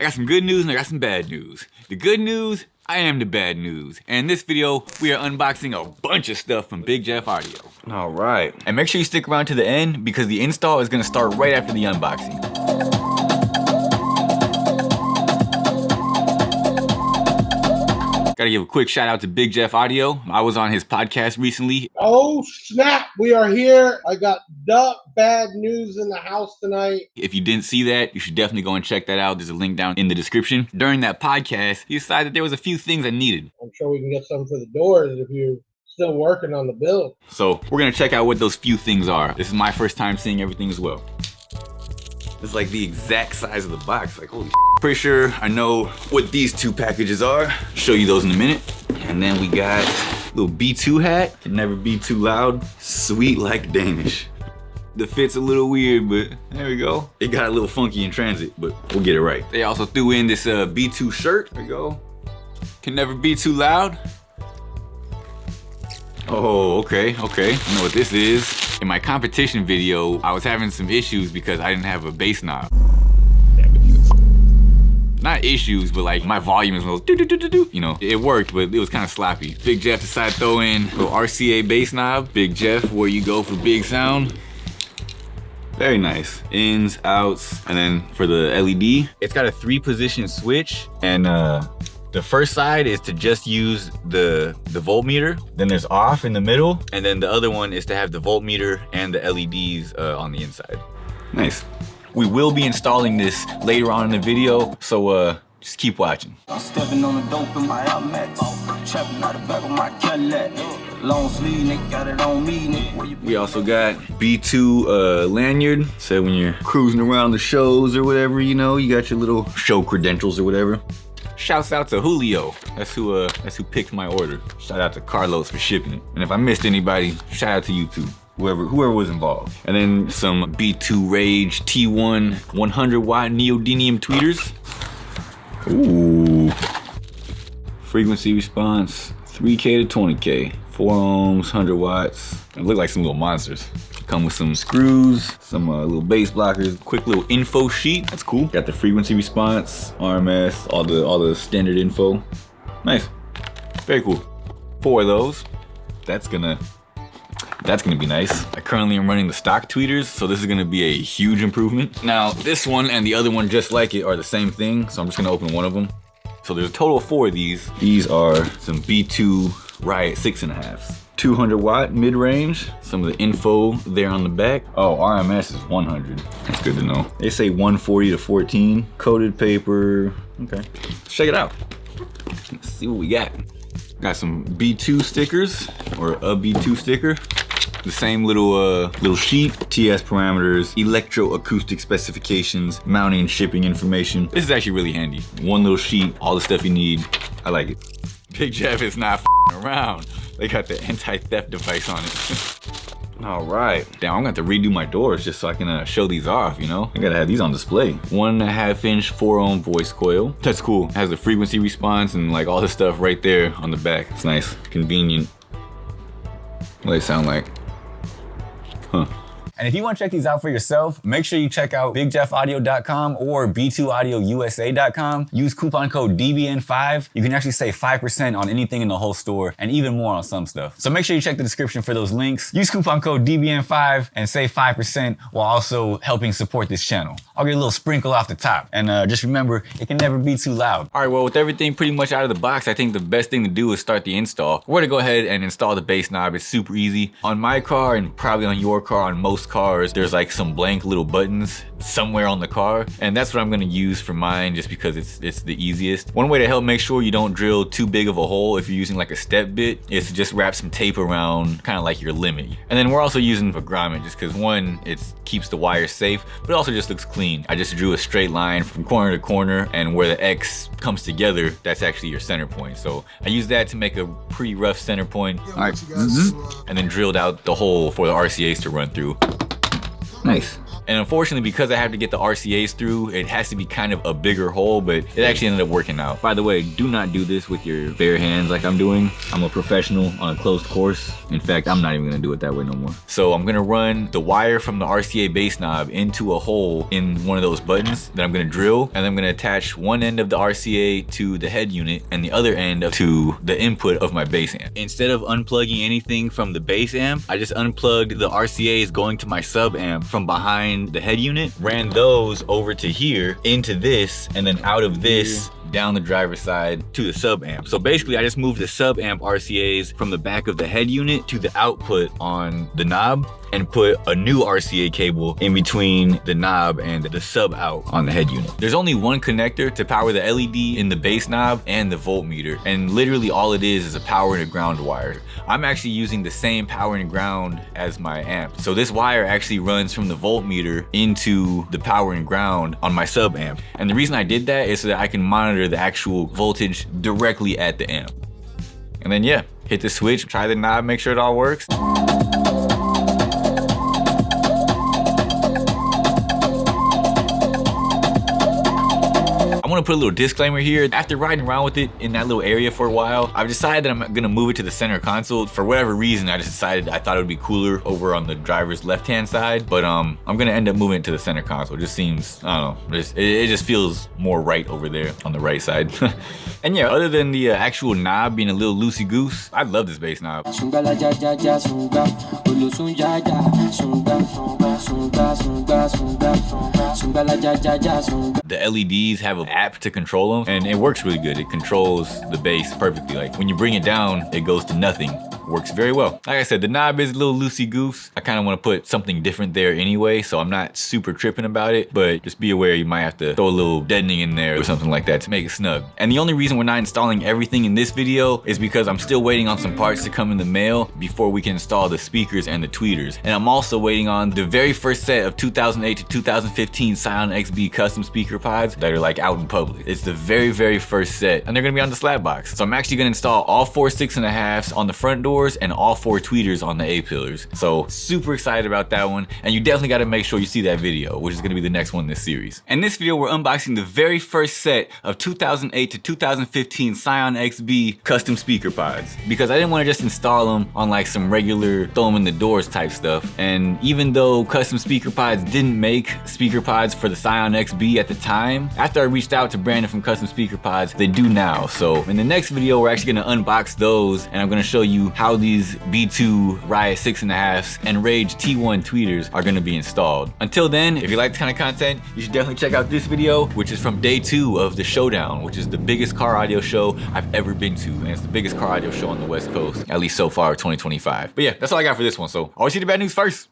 got some good news and I got some bad news. The good news, I am the bad news. And in this video, we are unboxing a bunch of stuff from Big Jeff Audio. All right. And make sure you stick around to the end because the install is gonna start right after the unboxing. Gotta give a quick shout out to Big Jeff Audio. I was on his podcast recently. Oh snap, we are here. I got DaBadNewz in the house tonight. If you didn't see that, you should definitely go and check that out. There's a link down in the description. During that podcast, he decided there was a few things I needed. I'm sure we can get some for the doors if you're still working on the build. So we're gonna check out what those few things are. This is my first time seeing everything as well. It's like the exact size of the box, like holy shit. Pretty sure I know what these two packages are. Show you those in a minute. And then we got a little B2 hat. Can never be too loud. Sweet like Danish. The fit's a little weird, but there we go. It got a little funky in transit, but we'll get it right. They also threw in this B2 shirt. There we go. Can never be too loud. Oh, okay. I know what this is. In my competition video, I was having some issues because I didn't have a bass knob. Not issues, but like my volume is a little do-do-do-do-do. You know, it worked, but it was kind of sloppy. Big Jeff decided to throw in a little RCA bass knob. Big Jeff, where you go for big sound. Very nice. Ins, outs, and then for the LED, it's got a 3-position switch, and the first side is to just use the voltmeter. Then there's off in the middle, and then the other one is to have the voltmeter and the LEDs on the inside. Nice. We will be installing this later on in the video, so just keep watching. I'm stepping on the dope in my trapping out the back of my Cadillac. Long sleeve, nigga, got it on me, nigga. We also got B2 Lanyard. So when you're cruising around the shows or whatever, you know, you got your little show credentials or whatever. Shouts out to Julio. That's who picked my order. Shout out to Carlos for shipping it. And if I missed anybody, shout out to you too. Whoever was involved. And then some B2 Rage T1 100 watt neodymium tweeters. Ooh. Frequency response 3K to 20K. 4 ohms, 100 watts. They look like some little monsters. Come with some screws, some little bass blockers, quick little info sheet. That's cool. Got the frequency response, RMS, all the standard info. Nice. Very cool. 4 of those. That's gonna be nice. I currently am running the stock tweeters, so this is gonna be a huge improvement. Now, this one and the other one just like it are the same thing, so I'm just gonna open one of them. So there's a total of 4 of these. These are some B2 Riot 6.5. 200 watt mid-range. Some of the info there on the back. Oh, RMS is 100. That's good to know. They say 140 to 14. Coated paper. Okay, let's check it out. Let's see what we got. Got some B2 stickers, or a B2 sticker. The same little sheet, TS parameters, electroacoustic specifications, mounting and shipping information. This is actually really handy. One little sheet, all the stuff you need. I like it. Big Jeff is not around. They got the anti-theft device on it. All right. Damn, I'm gonna have to redo my doors just so I can show these off, you know? I gotta have these on display. 1.5 inch 4 ohm voice coil. That's cool. It has the frequency response and like all this stuff right there on the back. It's nice, convenient. What do they sound like? Huh. And if you want to check these out for yourself, make sure you check out bigjeffaudio.com or b2audiousa.com. Use coupon code DBN5. You can actually save 5% on anything in the whole store and even more on some stuff. So make sure you check the description for those links. Use coupon code DBN5 and save 5% while also helping support this channel. I'll get a little sprinkle off the top. And just remember, it can never be too loud. All right, well, with everything pretty much out of the box, I think the best thing to do is start the install. We're gonna go ahead and install the bass knob. It's super easy. On my car and probably on your car, on most cars, there's like some blank little buttons somewhere on the car, and that's what I'm gonna use for mine just because it's the easiest. One way to help make sure you don't drill too big of a hole if you're using like a step bit is to just wrap some tape around kind of like your limit. And then we're also using a grommet just because one, it keeps the wires safe, but it also just looks clean. I just drew a straight line from corner to corner, and where the X comes together, that's actually your center point. So I use that to make a pretty rough center point. All right, and then drilled out the hole for the RCAs to run through. Nice. And unfortunately, because I have to get the RCAs through, it has to be kind of a bigger hole, but it actually ended up working out. By the way, do not do this with your bare hands like I'm doing. I'm a professional on a closed course. In fact, I'm not even gonna do it that way no more. So I'm gonna run the wire from the RCA bass knob into a hole in one of those buttons that I'm gonna drill, and I'm gonna attach one end of the RCA to the head unit and the other end to the input of my bass amp. Instead of unplugging anything from the bass amp, I just unplugged the RCAs going to my sub amp from behind the head unit, ran those over to here into this, and then out of this down the driver's side to the sub amp. So basically I just moved the sub amp RCAs from the back of the head unit to the output on the knob and put a new RCA cable in between the knob and the sub out on the head unit. There's only one connector to power the LED in the bass knob and the voltmeter, and literally all it is a power and a ground wire. I'm actually using the same power and ground as my amp. So this wire actually runs from the voltmeter into the power and ground on my sub amp. And the reason I did that is so that I can monitor the actual voltage directly at the amp. And then yeah, hit the switch, try the knob, make sure it all works. I want to put a little disclaimer here. After riding around with it in that little area for a while, I've decided that I'm gonna move it to the center console. For whatever reason, I just decided I thought it would be cooler over on the driver's left-hand side, but I'm gonna end up moving it to the center console. It just seems, I don't know, it just feels more right over there on the right side. And yeah, other than the actual knob being a little loosey-goose, I love this bass knob. The LEDs have an app to control them, and it works really good. It controls the bass perfectly. Like when you bring it down, it goes to nothing. Works very well. Like I said, the knob is a little loosey-goose. I kind of want to put something different there anyway, so I'm not super tripping about it, but just be aware you might have to throw a little deadening in there or something like that to make it snug. And the only reason we're not installing everything in this video is because I'm still waiting on some parts to come in the mail before we can install the speakers and the tweeters. And I'm also waiting on the very first set of 2008 to 2015 Scion XB custom speaker pods that are like out in public. It's the very, very first set, and they're gonna be on the slab box. So I'm actually gonna install all 4 6.5s on the front doors and all 4 tweeters on the A-pillars. So super excited about that one, and you definitely gotta make sure you see that video, which is gonna be the next one in this series. In this video, we're unboxing the very first set of 2008 to 2015 Scion XB custom speaker pods, because I didn't wanna just install them on like some regular throw them in the doors type stuff. And even though custom speaker pods didn't make speaker pods for the Scion XB at the time, after I reached out to Brandon from Custom Speaker Pods, they do now. So in the next video, we're actually gonna unbox those, and I'm gonna show you how these B2 Riot 6.5s and Rage T1 tweeters are gonna be installed. Until then, if you like this kind of content, you should definitely check out this video, which is from day 2 of the Showdown, which is the biggest car audio show I've ever been to, and it's the biggest car audio show on the West Coast, at least so far of 2025. But yeah, that's all I got for this one, so always see the bad news first.